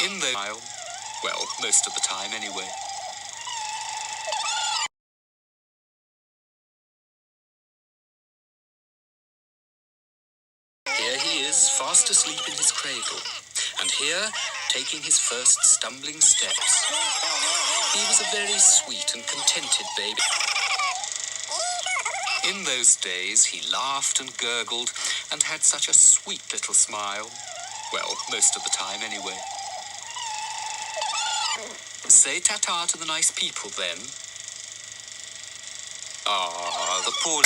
In the aisle. Well, most of the time anyway. Here he is, fast asleep in his cradle, and here, taking his first stumbling steps. He was a very sweet and contented baby. In those days, he laughed and gurgled and had such a sweet little smile. Well, most of the time anyway. Say ta-ta to the nice people, then. Ah, the poor...